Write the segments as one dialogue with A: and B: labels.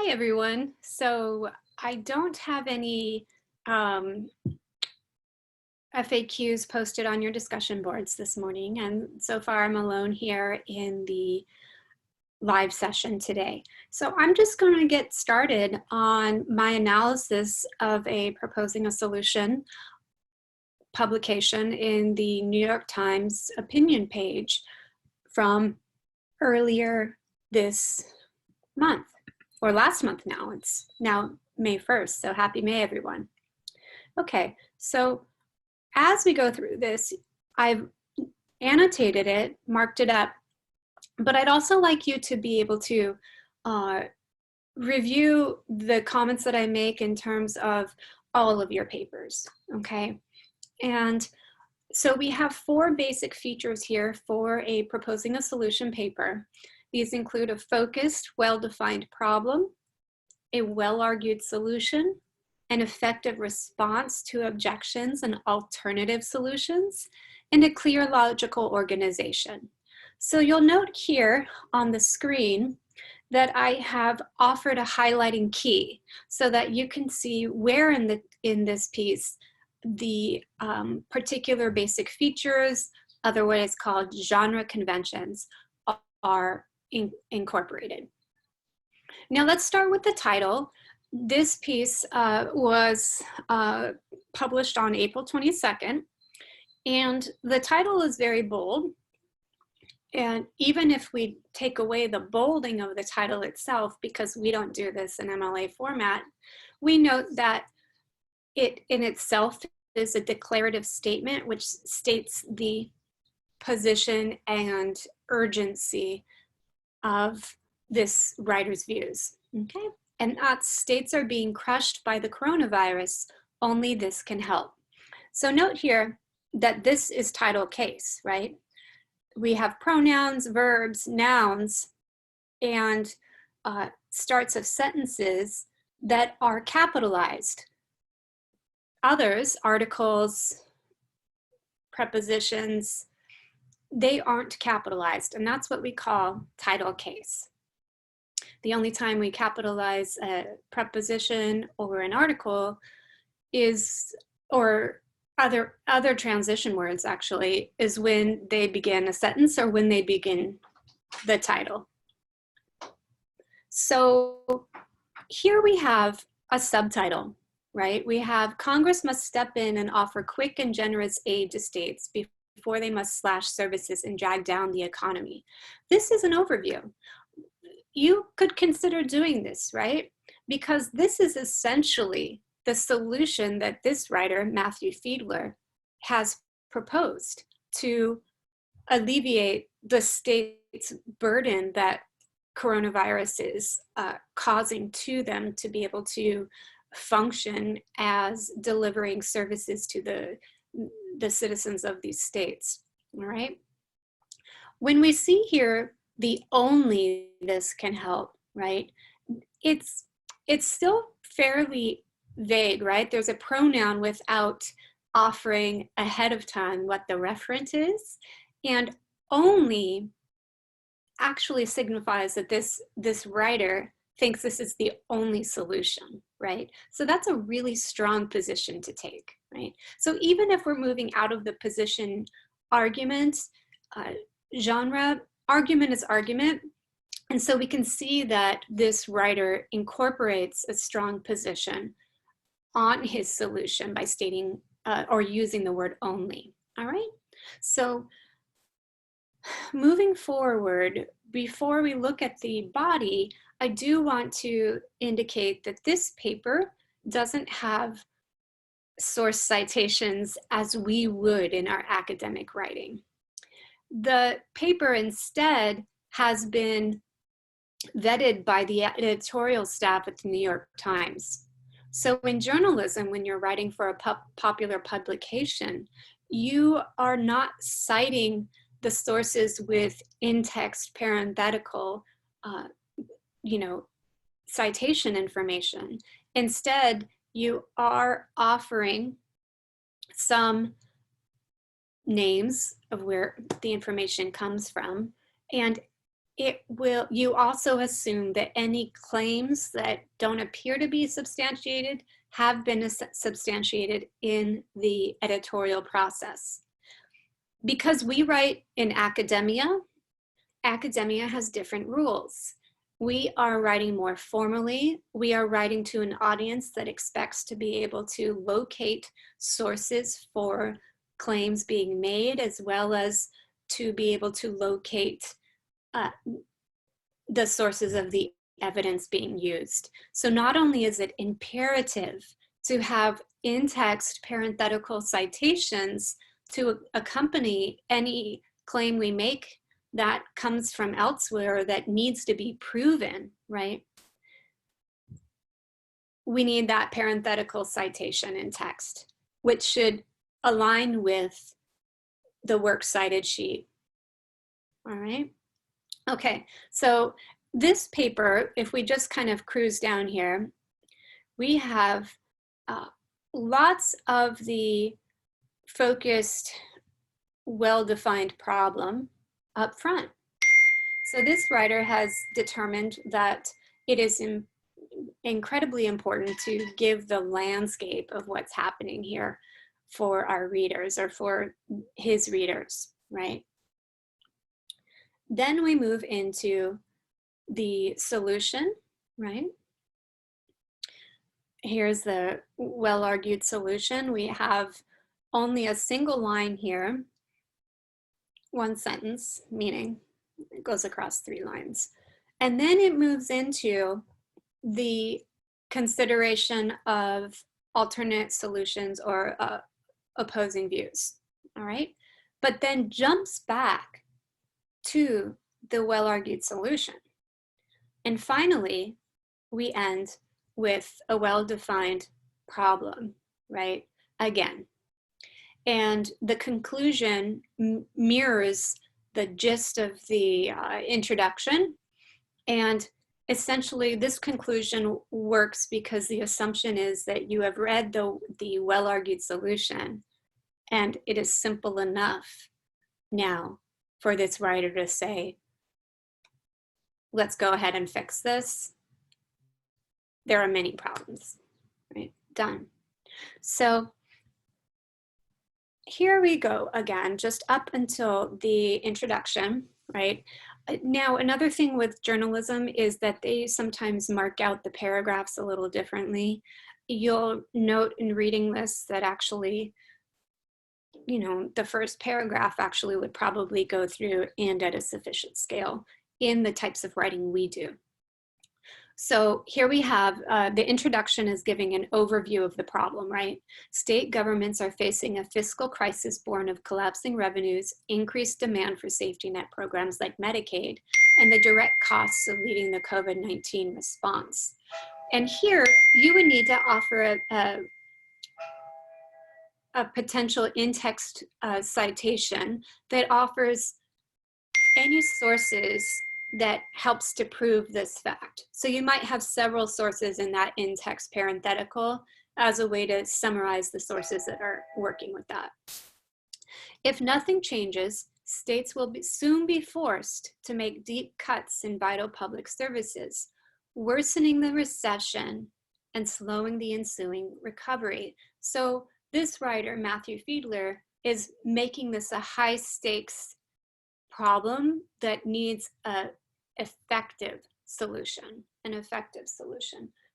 A: Hi, everyone. So I don't have any um, FAQs posted on your discussion boards this morning, and so far I'm alone here in the live session today. So I'm just going to get started on my analysis of a Proposing a Solution publication in the New York Times opinion page from earlier this month, or last month now. It's now May 1st, so happy May, everyone. Okay, so as we go through this, I've annotated it, marked it up, but I'd also like you to be able to review the comments that I make in terms of all of your papers, okay? And so we have four basic features here for a Proposing a Solution paper. These include a focused, well-defined problem, a well-argued solution, an effective response to objections and alternative solutions, and a clear logical organization. So you'll note here on the screen that I have offered a highlighting key so that you can see where in this piece the particular basic features, otherwise called genre conventions, are incorporated. Now let's start with the title. This piece was published on April 22nd, and the title is very bold. And even if we take away the bolding of the title itself, because we don't do this in MLA format, we note that it in itself is a declarative statement which states the position and urgency of this writer's views, okay? And that states are being crushed by the coronavirus, only this can help. So note here that this is title case, right? We have pronouns, verbs, nouns, and starts of sentences that are capitalized. Others, articles, prepositions, they aren't capitalized, and that's what we call title case. The only time we capitalize a preposition or an article is, or other transition words actually, is when they begin a sentence or when they begin the title. So here we have a subtitle, right? We have Congress must step in and offer quick and generous aid to states before they must slash services and drag down the economy. This is an overview. You could consider doing this, right? Because this is essentially the solution that this writer, Matthew Fiedler, has proposed to alleviate the state's burden that coronavirus is causing to them to be able to function as delivering services to the citizens of these states, all right? When we see here the only this can help, right? It's still fairly vague, right? There's a pronoun without offering ahead of time what the referent is, and only actually signifies that this writer thinks this is the only solution, right? So that's a really strong position to take, right? So even if we're moving out of the position argument, genre, argument is argument. And so we can see that this writer incorporates a strong position on his solution by stating or using the word only, all right? So moving forward, before we look at the body, I do want to indicate that this paper doesn't have source citations as we would in our academic writing. The paper instead has been vetted by the editorial staff at the New York Times. So in journalism, when you're writing for a popular publication, you are not citing the sources with in-text parenthetical, citation information. Instead, you are offering some names of where the information comes from and you also assume that any claims that don't appear to be substantiated have been substantiated in the editorial process. Because we write in academia, academia has different rules. We are writing more formally. We are writing to an audience that expects to be able to locate sources for claims being made, as well as to be able to locate the sources of the evidence being used. So not only is it imperative to have in-text parenthetical citations to accompany any claim we make that comes from elsewhere that needs to be proven, right? We need that parenthetical citation in text, which should align with the works cited sheet. All right. Okay, so this paper, if we just kind of cruise down here, we have lots of the focused, well-defined problem up front. So this writer has determined that it is incredibly important to give the landscape of what's happening here for our readers, or for his readers, right? Then we move into the solution, right? Here's the well-argued solution. We have only a single line here, one sentence, meaning it goes across 3 lines. And then it moves into the consideration of alternate solutions or opposing views, all right? But then jumps back to the well-argued solution. And finally, we end with a well-defined problem, right? Again. And the conclusion mirrors the gist of the introduction. And essentially, this conclusion works because the assumption is that you have read the well-argued solution, and it is simple enough now for this writer to say, let's go ahead and fix this. There are many problems, right? Done. So here we go again, just up until the introduction, right? Now, another thing with journalism is that they sometimes mark out the paragraphs a little differently. You'll note in reading this that actually, you know, the first paragraph actually would probably go through and at a sufficient scale in the types of writing we do. So here we have, the introduction is giving an overview of the problem, right? State governments are facing a fiscal crisis born of collapsing revenues, increased demand for safety net programs like Medicaid, and the direct costs of leading the COVID-19 response. And here you would need to offer a potential in-text citation that offers any sources that helps to prove this fact. So you might have several sources in that in-text parenthetical as a way to summarize the sources that are working with that. If nothing changes, states will soon be forced to make deep cuts in vital public services, worsening the recession and slowing the ensuing recovery. So this writer, Matthew Fiedler, is making this a high stakes problem that needs an effective solution,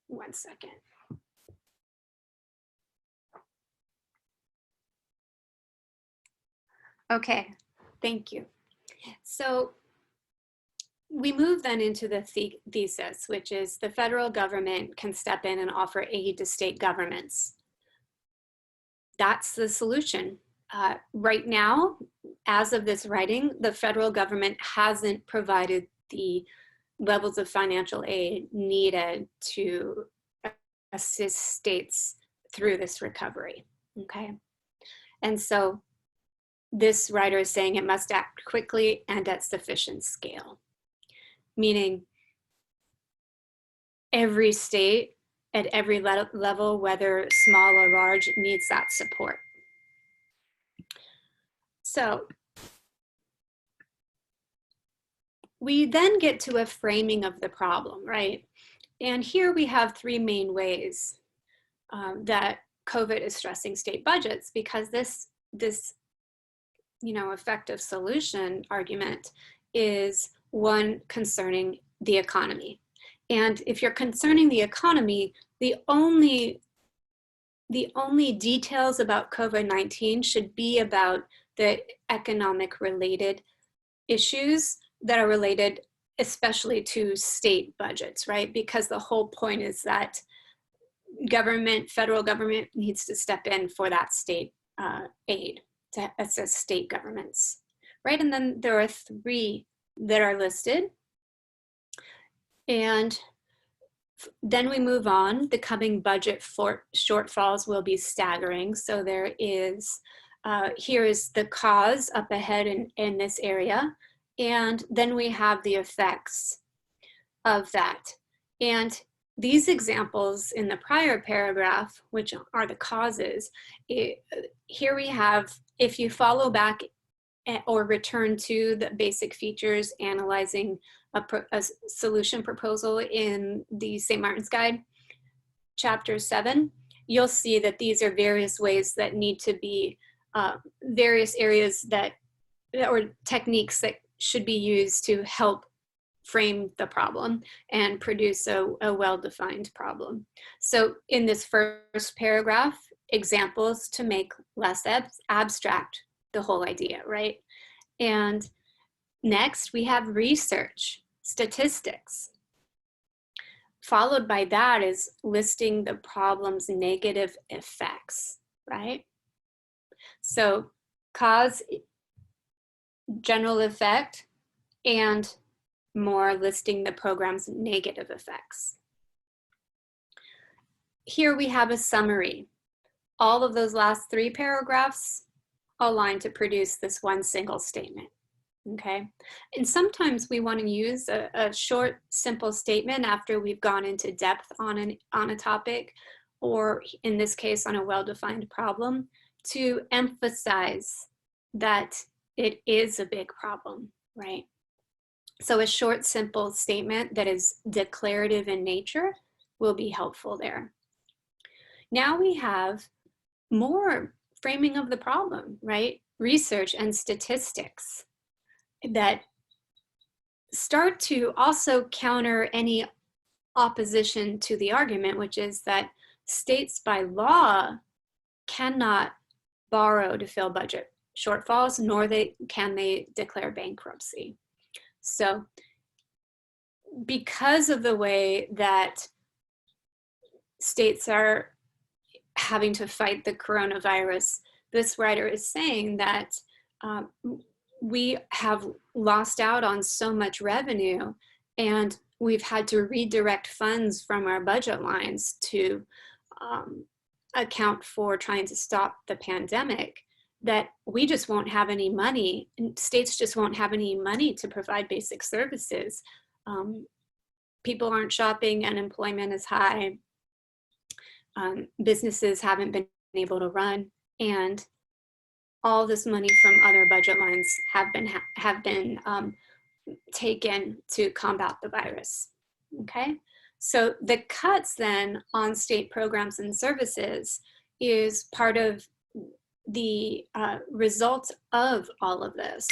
A: One second. Okay, thank you. So we move then into the thesis, which is the federal government can step in and offer aid to state governments. That's the solution. Right now, as of this writing, the federal government hasn't provided the levels of financial aid needed to assist states through this recovery, okay? And so this writer is saying it must act quickly and at sufficient scale, meaning every state at every level, whether small or large, needs that support. So we then get to a framing of the problem, right? And here we have three main ways that COVID is stressing state budgets, because this effective solution argument is one concerning the economy. And if you're concerning the economy, the only details about COVID-19 should be about the economic related issues that are related especially to state budgets, right? Because the whole point is that federal government needs to step in for that state aid to assist state governments, right? And then there are three that are listed. And then we move on. The coming budget for shortfalls will be staggering. So there is, here is the cause up ahead in this area. And then we have the effects of that. And these examples in the prior paragraph, which are the causes, here we have, if you follow back or return to the basic features analyzing a solution proposal in the St. Martin's Guide, chapter 7, you'll see that these are various ways that need to be, various areas that, or techniques that should be used to help frame the problem and produce a well-defined problem. So in this first paragraph, examples to make less abstract the whole idea, right? And next we have research, statistics. Followed by that is listing the problem's negative effects, right? So cause, general effect, and more listing the program's negative effects. Here we have a summary. All of those last three paragraphs align to produce this one single statement, okay? And sometimes we want to use a short, simple statement after we've gone into depth on a topic, or in this case, on a well-defined problem, to emphasize that it is a big problem, right? So a short, simple statement that is declarative in nature will be helpful there. Now we have more framing of the problem, right? Research and statistics that start to also counter any opposition to the argument, which is that states by law cannot borrow to fill budget shortfalls, nor can they declare bankruptcy. So because of the way that states are having to fight the coronavirus, this writer is saying that we have lost out on so much revenue, and we've had to redirect funds from our budget lines to account for trying to stop the pandemic, that we just won't have any money, and states just won't have any money to provide basic services. People aren't shopping, unemployment is high, businesses haven't been able to run, and all this money from other budget lines have been taken to combat the virus, okay? So the cuts then on state programs and services is part of the result of all of this.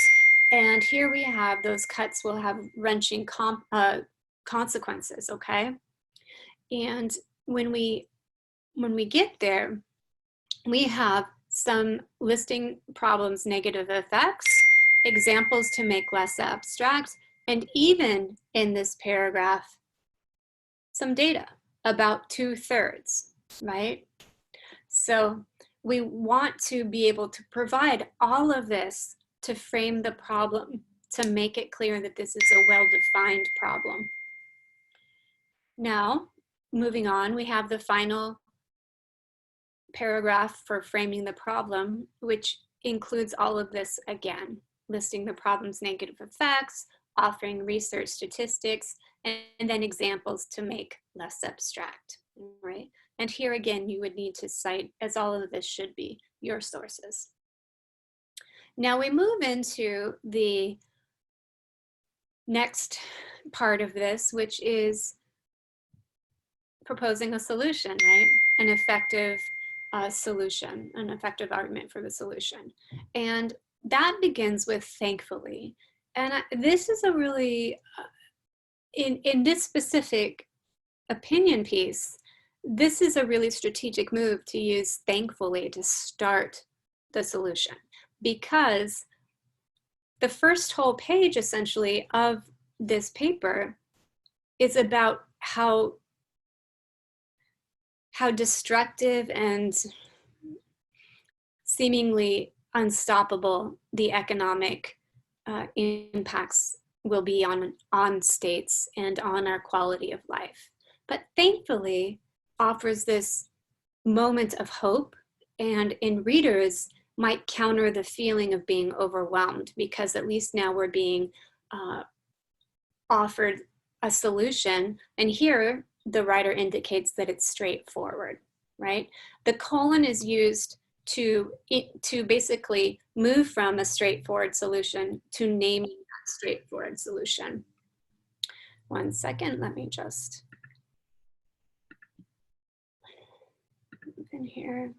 A: And here we have those cuts will have wrenching consequences, okay? And when we get there, we have some listing problems, negative effects, examples to make less abstract, and even in this paragraph, some data, about 2/3, right? So we want to be able to provide all of this to frame the problem, to make it clear that this is a well-defined problem. Now, moving on, we have the final paragraph for framing the problem, which includes all of this again, listing the problem's negative effects, offering research statistics, and then examples to make less abstract, right? And here again, you would need to cite, as all of this should be, your sources. Now we move into the next part of this, which is proposing a solution, right? An effective solution, an effective argument for the solution. And that begins with thankfully. And this is a really, in this specific opinion piece, this is a really strategic move to use thankfully to start the solution, because the first whole page essentially of this paper is about how destructive and seemingly unstoppable the economic impacts will be on states and on our quality of life. But thankfully offers this moment of hope, and in readers might counter the feeling of being overwhelmed, because at least now we're being offered a solution. And here the writer indicates that it's straightforward, right? The colon is used to basically move from a straightforward solution to naming that straightforward solution. One second, let me just move in here.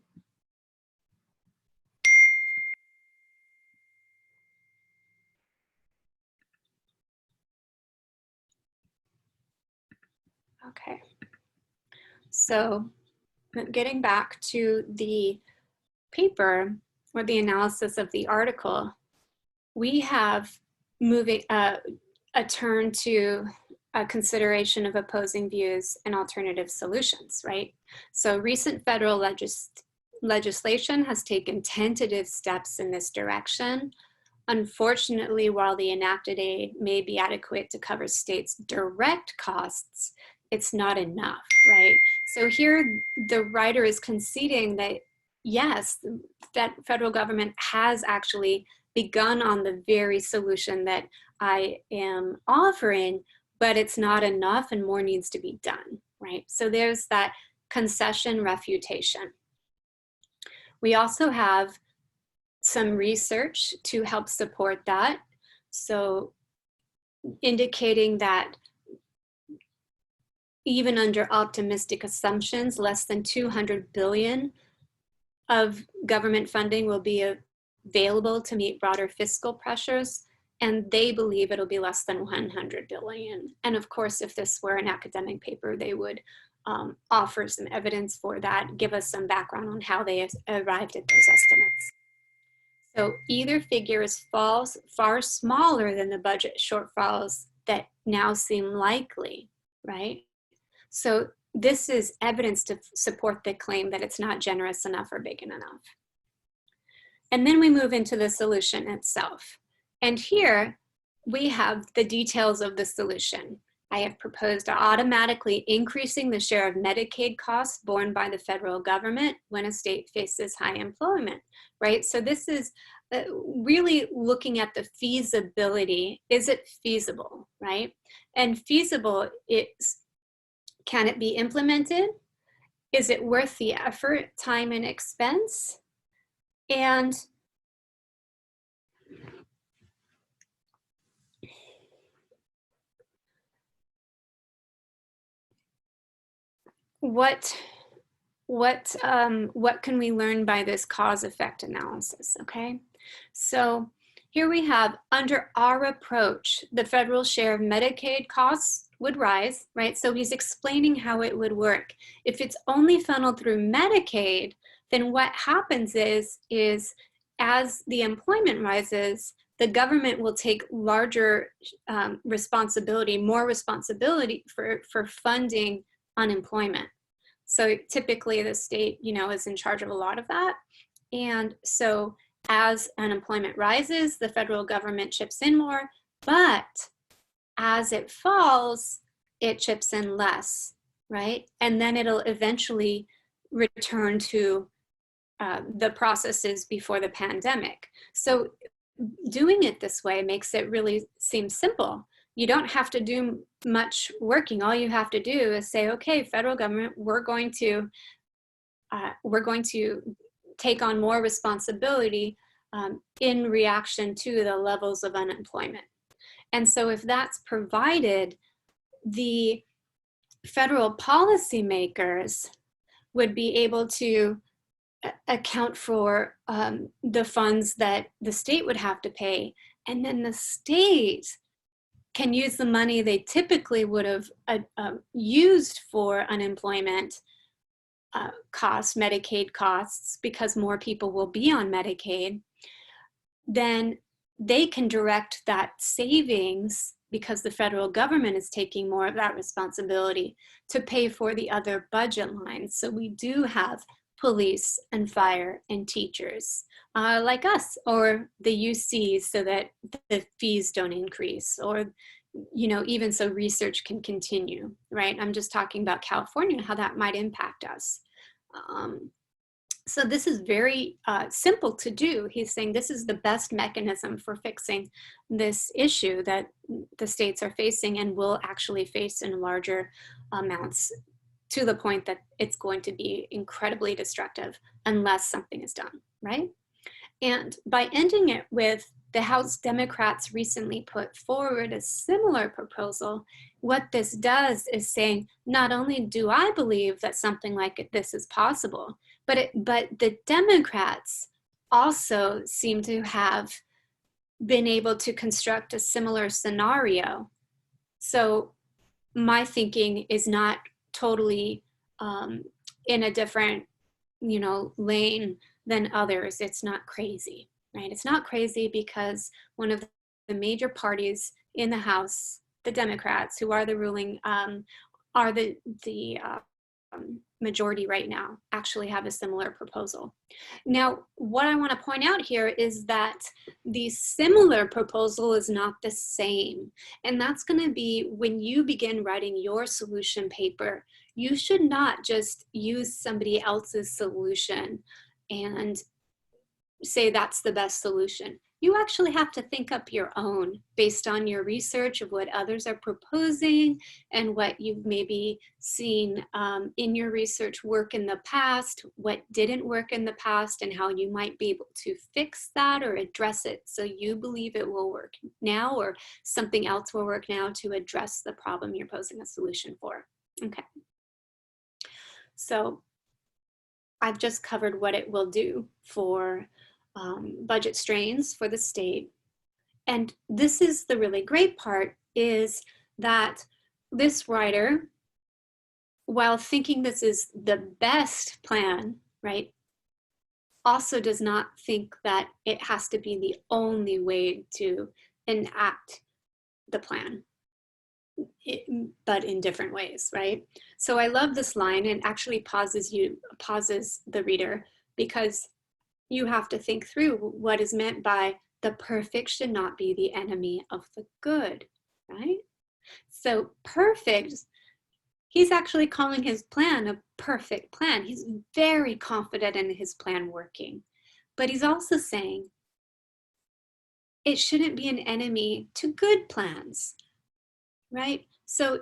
A: Okay, so getting back to the paper or the analysis of the article, we have moving a turn to a consideration of opposing views and alternative solutions, right? So recent federal legislation has taken tentative steps in this direction. Unfortunately, while the enacted aid may be adequate to cover states' direct costs, it's not enough, right? So here the writer is conceding that yes, that federal government has actually begun on the very solution that I am offering, but it's not enough and more needs to be done, right? So there's that concession refutation. We also have some research to help support that. So indicating that even under optimistic assumptions, less than 200 billion of government funding will be available to meet broader fiscal pressures, and they believe it'll be less than 100 billion. And of course, if this were an academic paper, they would offer some evidence for that, give us some background on how they arrived at those estimates. So either figure is far smaller than the budget shortfalls that now seem likely, right? So this is evidence to support the claim that it's not generous enough or big enough. And then we move into the solution itself. And here we have the details of the solution. I have proposed automatically increasing the share of Medicaid costs borne by the federal government when a state faces high employment, right? So this is really looking at the feasibility. Is it feasible, right? And feasible is, can it be implemented? Is it worth the effort, time, and expense? And what can we learn by this cause-effect analysis, okay? So here we have, under our approach, the federal share of Medicaid costs would rise, right? So he's explaining how it would work. If it's only funneled through Medicaid, then what happens is as the employment rises, the government will take larger responsibility, more responsibility for funding unemployment. So typically the state, is in charge of a lot of that. And so as unemployment rises, the federal government chips in more, but as it falls, it chips in less, right? And then it'll eventually return to the processes before the pandemic. So doing it this way makes it really seem simple. You don't have to do much working. All you have to do is say, okay, federal government, we're going to take on more responsibility in reaction to the levels of unemployment. And so if that's provided, the federal policymakers would be able to account for the funds that the state would have to pay. And then the state can use the money they typically would have used for unemployment costs, Medicaid costs, because more people will be on Medicaid. Then they can direct that savings, because the federal government is taking more of that responsibility, to pay for the other budget lines. So we do have police and fire and teachers like us, or the UCs, so that the fees don't increase, or even so research can continue, right? I'm just talking about California, how that might impact us. So this is very simple to do. He's saying this is the best mechanism for fixing this issue that the states are facing and will actually face in larger amounts, to the point that it's going to be incredibly destructive unless something is done, right? And by ending it with the House Democrats recently put forward a similar proposal, what this does is saying, not only do I believe that something like this is possible, but the Democrats also seem to have been able to construct a similar scenario. So my thinking is not totally in a different, lane than others. It's not crazy, right? It's not crazy because one of the major parties in the House, the Democrats, who are the ruling, are the majority right now, actually have a similar proposal. Now, what I want to point out here is that the similar proposal is not the same. And that's going to be when you begin writing your solution paper, you should not just use somebody else's solution and say that's the best solution. You actually have to think up your own based on your research of what others are proposing and what you've maybe seen in your research work in the past, what didn't work in the past, and how you might be able to fix that or address it so you believe it will work now, or something else will work now to address the problem you're posing a solution for. Okay. So I've just covered what it will do for budget strains for the state. And this is the really great part, is that this writer, while thinking this is the best plan, right, also does not think that it has to be the only way to enact the plan, but in different ways, right? So I love this line, and actually pauses the reader, because you have to think through what is meant by the perfect should not be the enemy of the good, right? So perfect, he's actually calling his plan a perfect plan. He's very confident in his plan working, but he's also saying it shouldn't be an enemy to good plans, right? So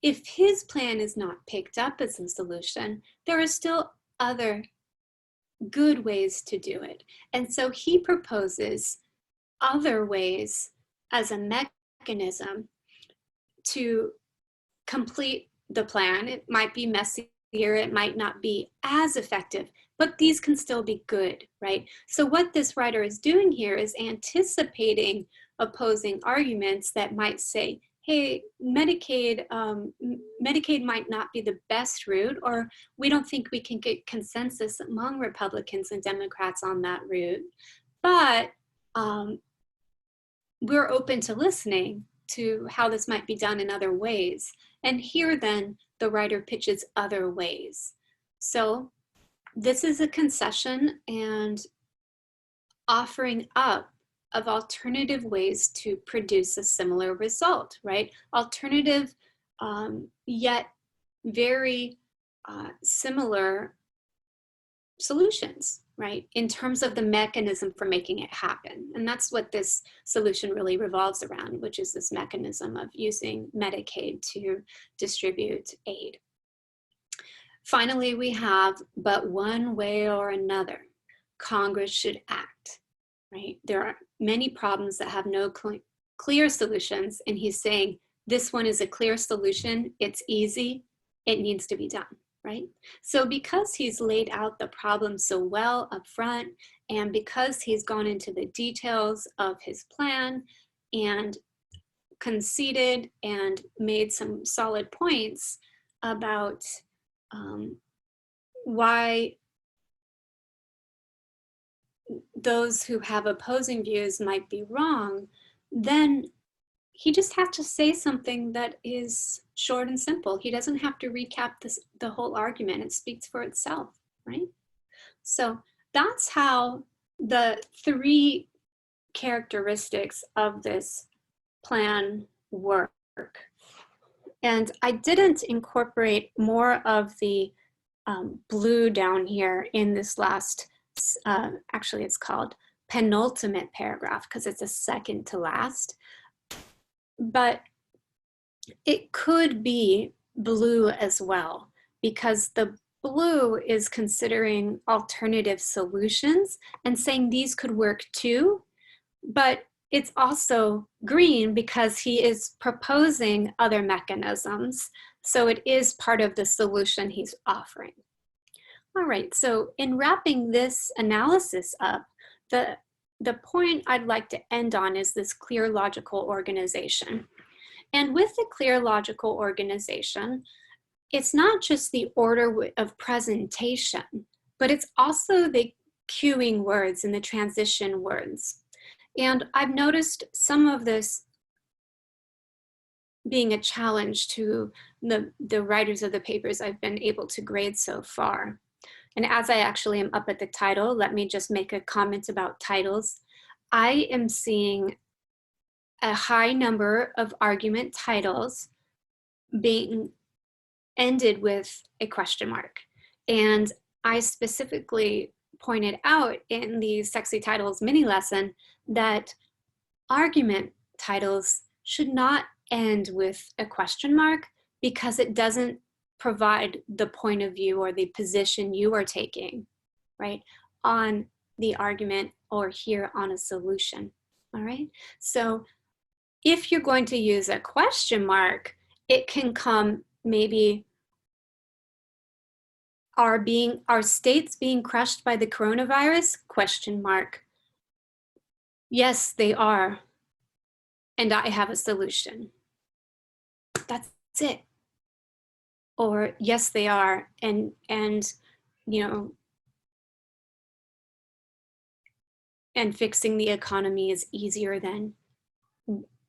A: if his plan is not picked up as a solution, there are still other good ways to do it. And so he proposes other ways as a mechanism to complete the plan. It might be messier, it might not be as effective, but these can still be good, right? So what this writer is doing here is anticipating opposing arguments that might say, hey, Medicaid might not be the best route, or we don't think we can get consensus among Republicans and Democrats on that route, but we're open to listening to how this might be done in other ways. And here then the writer pitches other ways. So this is a concession and offering up of alternative ways to produce a similar result, right? Alternative, yet very similar solutions, right? In terms of the mechanism for making it happen. And that's what this solution really revolves around, which is this mechanism of using Medicaid to distribute aid. Finally, we have, but one way or another, Congress should act, right? There are many problems that have no clear solutions, and he's saying, this one is a clear solution, it's easy, it needs to be done, right? So because he's laid out the problem so well up front, and because he's gone into the details of his plan and conceded and made some solid points about why those who have opposing views might be wrong, then he just has to say something that is short and simple. He doesn't have to recap the whole argument. It speaks for itself, right? So that's how the 3 characteristics of this plan work. And I didn't incorporate more of the blue down here in this last, actually it's called penultimate paragraph because it's a second to last. But it could be blue as well, because the blue is considering alternative solutions and saying these could work too, but it's also green because he is proposing other mechanisms. So it is part of the solution he's offering. All right, so in wrapping this analysis up, the point I'd like to end on is this clear logical organization. And with the clear logical organization, it's not just the order of presentation, but it's also the cueing words and the transition words. And I've noticed some of this being a challenge to the writers of the papers I've been able to grade so far. And as I actually am up at the title, let me just make a comment about titles. I am seeing a high number of argument titles being ended with a question mark. And I specifically pointed out in the Sexy Titles mini lesson that argument titles should not end with a question mark because it doesn't provide the point of view or the position you are taking, right, on the argument or here on a solution, all right? So if you're going to use a question mark, it can come maybe, are states being crushed by the coronavirus? Question mark. Yes, they are. And I have a solution. That's it. Or yes, they are. And you know, and fixing the economy is easier than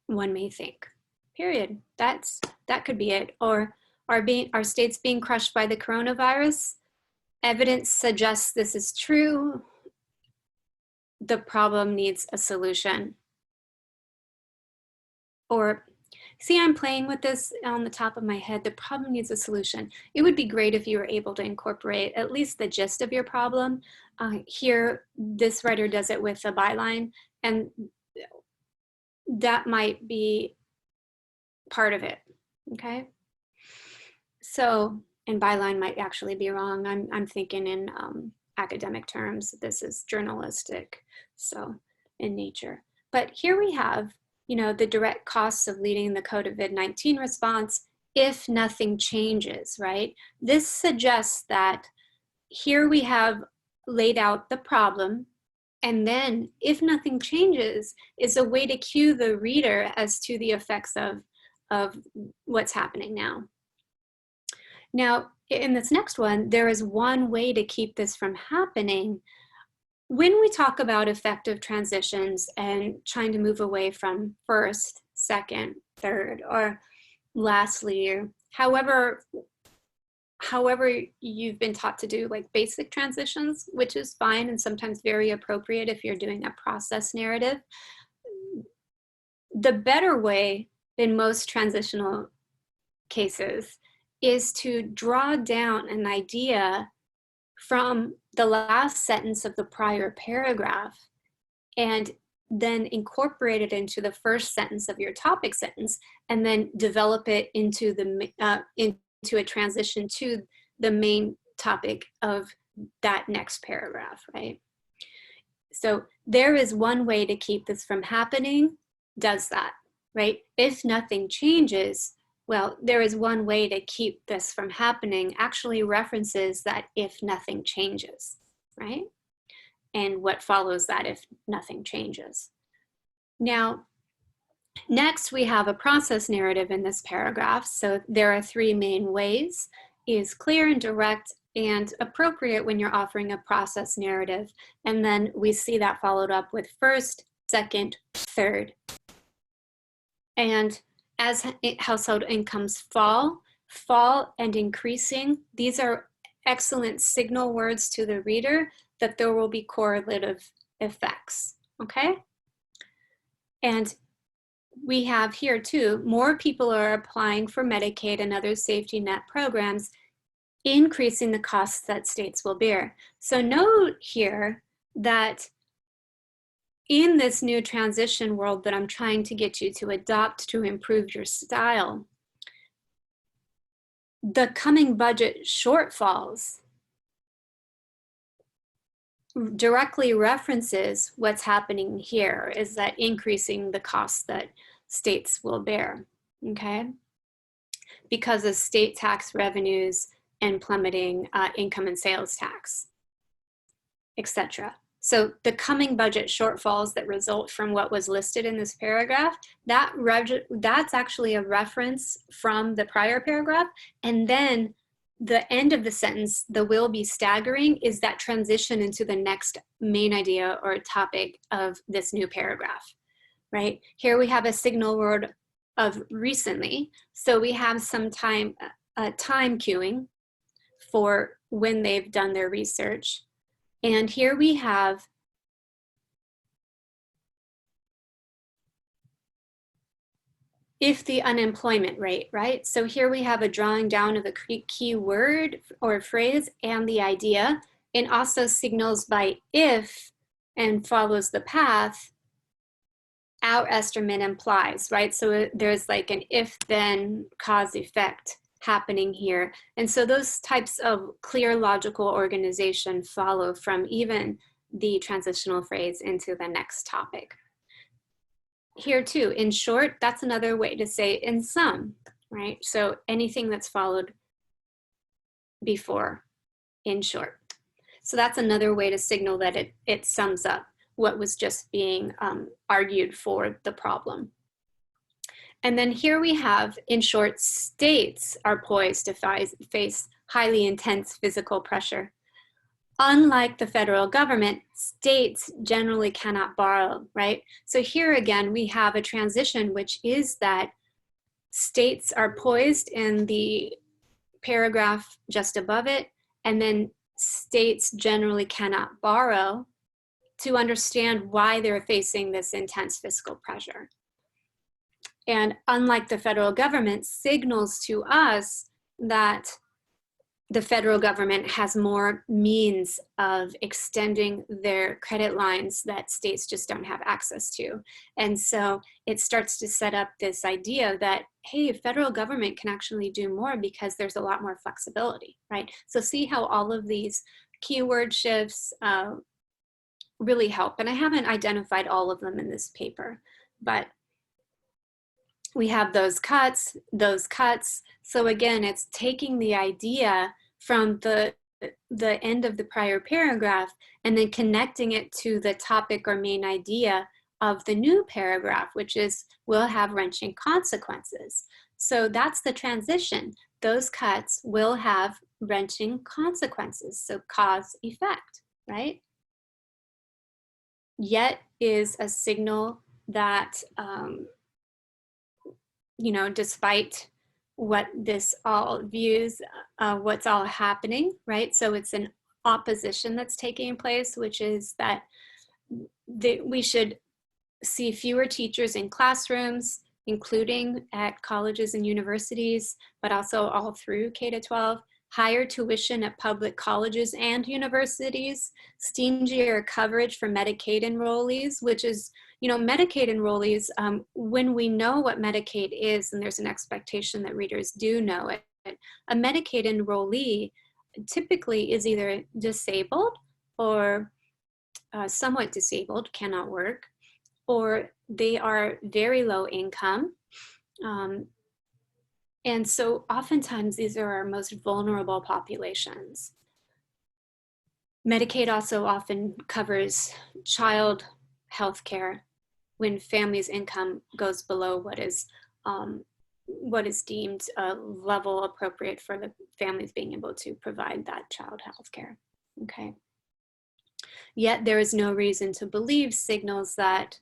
A: one may think. Period. That could be it. Or are states being crushed by the coronavirus? Evidence suggests this is true. The problem needs a solution. Or, see, I'm playing with this on the top of my head. The problem needs a solution. It would be great if you were able to incorporate at least the gist of your problem. Here, this writer does it with a byline, and that might be part of it, okay? So, and byline might actually be wrong. I'm thinking in academic terms. This is journalistic, so in nature. But here we have, you know, the direct costs of leading the COVID-19 response if nothing changes, right? This suggests that here we have laid out the problem, and then if nothing changes is a way to cue the reader as to the effects of what's happening now. Now, in this next one, there is one way to keep this from happening. When we talk about effective transitions and trying to move away from first, second, third, or lastly, or however you've been taught to do, like basic transitions, which is fine and sometimes very appropriate if you're doing a process narrative, the better way in most transitional cases is to draw down an idea from the last sentence of the prior paragraph and then incorporate it into the first sentence of your topic sentence, and then develop it into into a transition to the main topic of that next paragraph, right? So there is one way to keep this from happening. does that, right? If nothing changes, well, there is one way to keep this from happening, actually references that if nothing changes, right? And what follows that if nothing changes. Now, next we have a process narrative in this paragraph. So there are three main ways: is clear and direct and appropriate when you're offering a process narrative. And then we see that followed up with first, second, third. And as household incomes fall and increasing, these are excellent signal words to the reader that there will be correlative effects, okay? And we have here too, more people are applying for Medicaid and other safety net programs, increasing the costs that states will bear. So note here that in this new transition world that I'm trying to get you to adopt to improve your style, the coming budget shortfalls directly references what's happening here, is that increasing the costs that states will bear, okay? Because of state tax revenues and plummeting income and sales tax, etc. So the coming budget shortfalls that result from what was listed in this paragraph, that's actually a reference from the prior paragraph. And then the end of the sentence, the will be staggering, is that transition into the next main idea or topic of this new paragraph, right? Here we have a signal word of recently. So we have some time queuing for when they've done their research. And here we have if the unemployment rate, right? So here we have a drawing down of a key word or phrase and the idea, and also signals by if and follows the path, our estimate implies, right? So there's like an if then cause effect happening here. And so those types of clear logical organization follow from even the transitional phrase into the next topic. Here too, in short, that's another way to say in sum, right? So anything that's followed before, in short. So that's another way to signal that it sums up what was just being argued for the problem. And then here we have, in short, states are poised to face highly intense physical pressure. Unlike the federal government, states generally cannot borrow, right? So here again, we have a transition, which is that states are poised in the paragraph just above it, and then states generally cannot borrow, to understand why they're facing this intense fiscal pressure. And unlike the federal government, signals to us that the federal government has more means of extending their credit lines that states just don't have access to. And so it starts to set up this idea that, hey, federal government can actually do more because there's a lot more flexibility, right? So see how all of these keyword shifts really help. And I haven't identified all of them in this paper, but we have those cuts. So again, it's taking the idea from the end of the prior paragraph and then connecting it to the topic or main idea of the new paragraph, which is will have wrenching consequences. So that's the transition. Those cuts will have wrenching consequences. So cause effect, right? Yet is a signal that, you know, despite what this all views, what's all happening, right? So it's an opposition that's taking place, which is that we should see fewer teachers in classrooms, including at colleges and universities, but also all through K-12, higher tuition at public colleges and universities, stingier coverage for Medicaid enrollees, which is, you know, Medicaid enrollees, when we know what Medicaid is, and there's an expectation that readers do know it, a Medicaid enrollee typically is either disabled or somewhat disabled, cannot work, or they are very low income. And so oftentimes these are our most vulnerable populations. Medicaid also often covers child health care when families' income goes below what is deemed a level appropriate for the families being able to provide that child health care. Okay. Yet there is no reason to believe signals that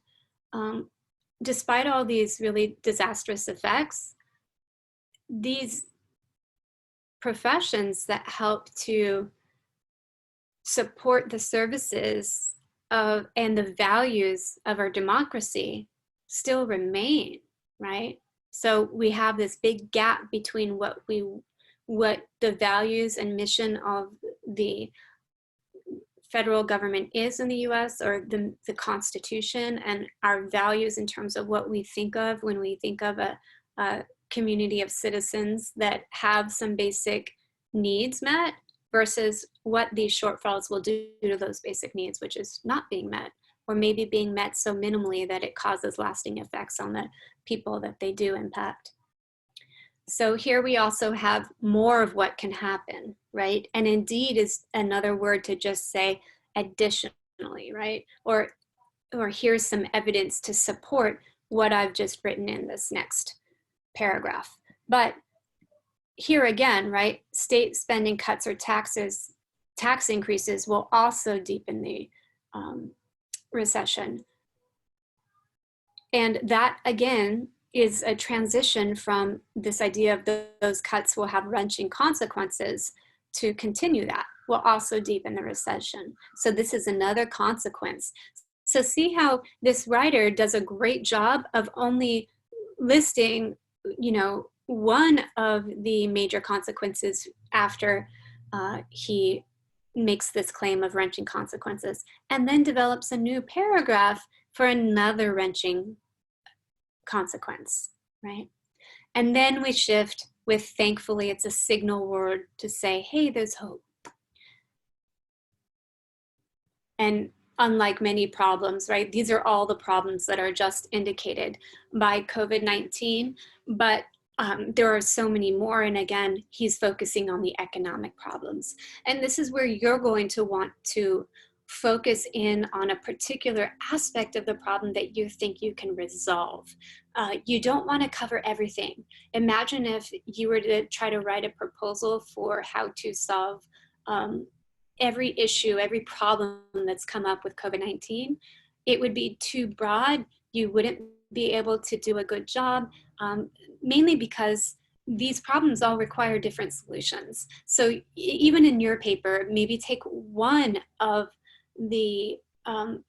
A: despite all these really disastrous effects, these professions that help to support the services of and the values of our democracy still remain, right? So we have this big gap between what the values and mission of the federal government is in the US, or the Constitution, and our values in terms of what we think of when we think of a community of citizens that have some basic needs met, versus what these shortfalls will do to those basic needs, which is not being met, or maybe being met so minimally that it causes lasting effects on the people that they do impact. So here we also have more of what can happen, right? And indeed is another word to just say additionally, right? Or here's some evidence to support what I've just written in this next paragraph. But here again, right, state spending cuts or tax increases will also deepen the recession. And that, again, is a transition from this idea of those cuts will have wrenching consequences to continue that will also deepen the recession. So this is another consequence. So see how this writer does a great job of only listing, one of the major consequences after he makes this claim of wrenching consequences, and then develops a new paragraph for another wrenching consequence, right? And then we shift with thankfully, it's a signal word to say, hey, there's hope. And unlike many problems, right? These are all the problems that are just indicated by COVID-19, but there are so many more. And again, he's focusing on the economic problems. And this is where you're going to want to focus in on a particular aspect of the problem that you think you can resolve. You don't want to cover everything. Imagine if you were to try to write a proposal for how to solve every issue, every problem that's come up with COVID-19. It would be too broad. You wouldn't be able to do a good job, mainly because these problems all require different solutions. So even in your paper, maybe take one of the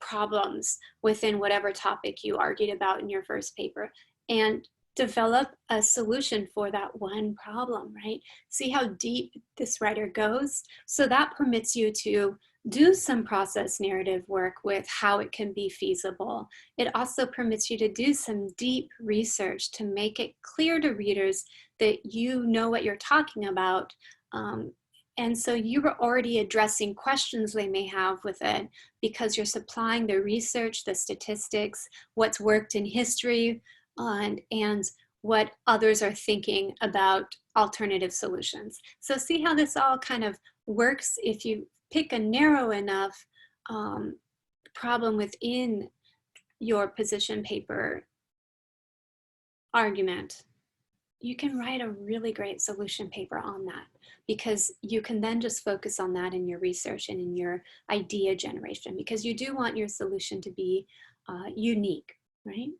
A: problems within whatever topic you argued about in your first paper and develop a solution for that one problem, right? See how deep this writer goes? So that permits you to do some process narrative work with how it can be feasible. It also permits you to do some deep research to make it clear to readers that you know what you're talking about. And so you were already addressing questions they may have with it because you're supplying the research, the statistics, what's worked in history, and what others are thinking about alternative solutions. So see how this all kind of works if you pick a narrow enough problem within your position paper argument. You can write a really great solution paper on that because you can then just focus on that in your research and in your idea generation, because you do want your solution to be unique, right?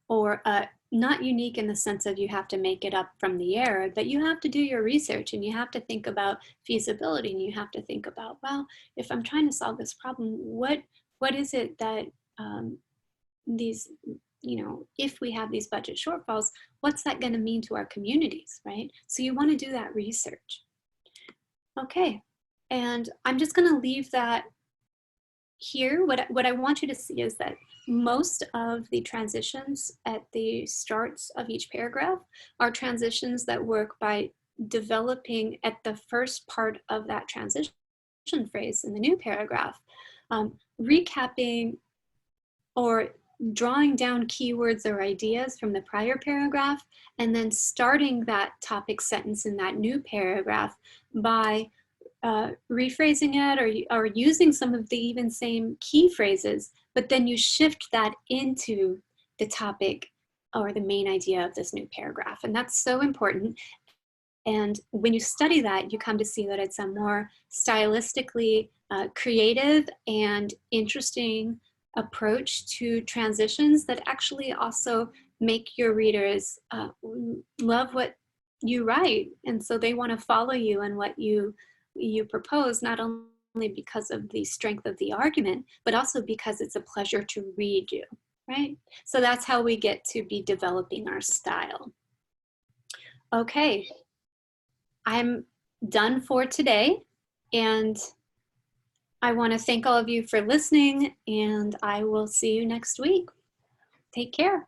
A: Or not unique in the sense of you have to make it up from the air, but you have to do your research and you have to think about feasibility, and you have to think about, well, if I'm trying to solve this problem, what is it that these, if we have these budget shortfalls, what's that going to mean to our communities, right? So you want to do that research. Okay, and I'm just going to leave that here. What I want you to see is that most of the transitions at the starts of each paragraph are transitions that work by developing at the first part of that transition phrase in the new paragraph, recapping or drawing down keywords or ideas from the prior paragraph, and then starting that topic sentence in that new paragraph by rephrasing it or using some of the even same key phrases, but then you shift that into the topic or the main idea of this new paragraph. And that's so important. And when you study that, you come to see that it's a more stylistically creative and interesting approach to transitions that actually also make your readers love what you write. And so they want to follow you and what you propose, not only because of the strength of the argument, but also because it's a pleasure to read you, right? So that's how we get to be developing our style. Okay, I'm done for today, and I want to thank all of you for listening, and I will see you next week. Take care.